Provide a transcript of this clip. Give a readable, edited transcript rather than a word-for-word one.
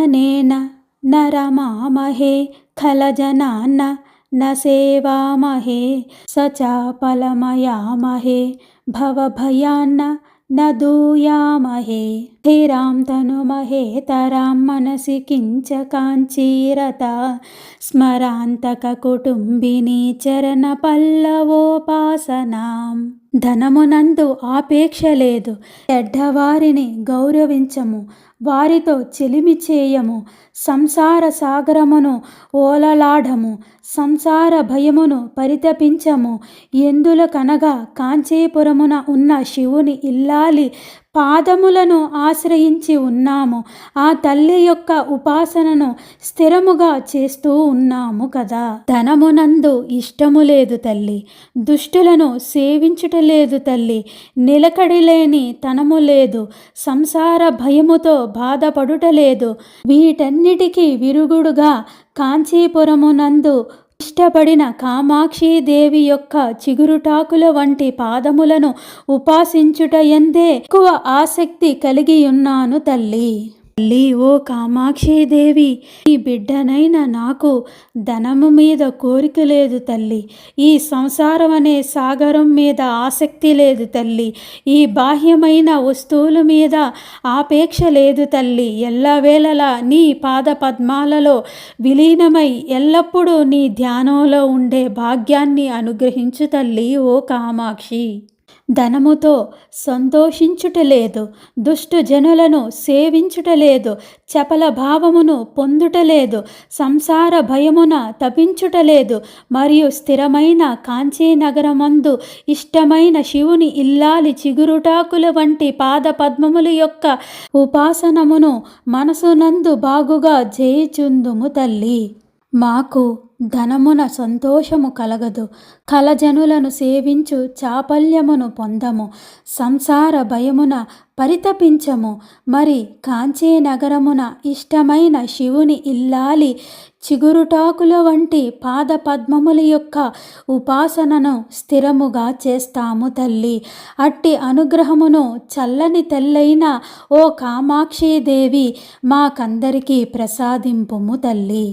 काननेन न रमामहे खलजनान्न न सेवामहे सचापलमयामहे भवभयान्न न दूयामहे स्थिरां तनुमहेतरां मनसि किञ्च काञ्चीरता स्मरान्तककुटुम्बिनी చరణపల్లవోపాసనాం. ధనమునందు ఆపేక్ష లేదు, చెడ్డవారిని గౌరవించము, వారితో చెలిమి చేయము, సంసార సాగరమును ఓలలాడము, సంసార భయమును పరితపించము. ఎందులకనగా కాంచీపురమున ఉన్న శివుని ఇల్లాలి పాదములను ఆశ్రయించి ఉన్నాము. ఆ తల్లి యొక్క ఉపాసనను స్థిరముగా చేస్తూ ఉన్నాము కదా. ధనమునందు ఇష్టము లేదు తల్లి, దుష్టులను సేవించుటలేదు తల్లి, నిలకడలేని తనము లేదు, సంసార భయముతో బాధపడుటలేదు. వీటన్నిటికీ విరుగుడుగా కాంచీపురమునందు ఇష్టపడిన కామాక్షీదేవి యొక్క చిగురుటాకుల వంటి పాదములను ఉపాసించుటయందే ఎక్కువ ఆసక్తి కలిగి ఉన్నాను తల్లి. తల్లి, ఓ కామాక్షీదేవి, ఈ బిడ్డనైన నాకు ధనము మీద కోరిక లేదు తల్లి, ఈ సంసారం అనే సాగరం మీద ఆసక్తి లేదు తల్లి, ఈ బాహ్యమైన వస్తువుల మీద ఆపేక్ష లేదు తల్లి. ఎల్లవేళలా నీ పాద పద్మాలలో విలీనమై ఎల్లప్పుడూ నీ ధ్యానంలో ఉండే భాగ్యాన్ని అనుగ్రహించు తల్లి. ఓ కామాక్షి, ధనముతో సంతోషించుటలేదు, దుష్టు జనులను సేవించుటలేదు, చపల భావమును పొందుటలేదు, సంసార భయమున తపించుటలేదు, మరియు స్థిరమైన కాంచీనగరమందు ఇష్టమైన శివుని ఇల్లాలి చిగురుటాకుల వంటి పాద పద్మముల యొక్క ఉపాసనమును మనసునందు బాగుగా చేయుచుందుము తల్లి. మాకు ధనమున సంతోషము కలగదు, కలజనులను సేవించు చాపల్యమును పొందము, సంసార భయమున పరితపించము. మరి కాంచీనగరమున ఇష్టమైన శివుని ఇల్లాలి చిగురుటాకుల వంటి పాద పద్మముల యొక్క ఉపాసనను స్థిరముగా చేస్తాము తల్లి. అట్టి అనుగ్రహమును చల్లని తల్లైన ఓ కామాక్షీదేవి మాకందరికీ ప్రసాదింపుము తల్లి.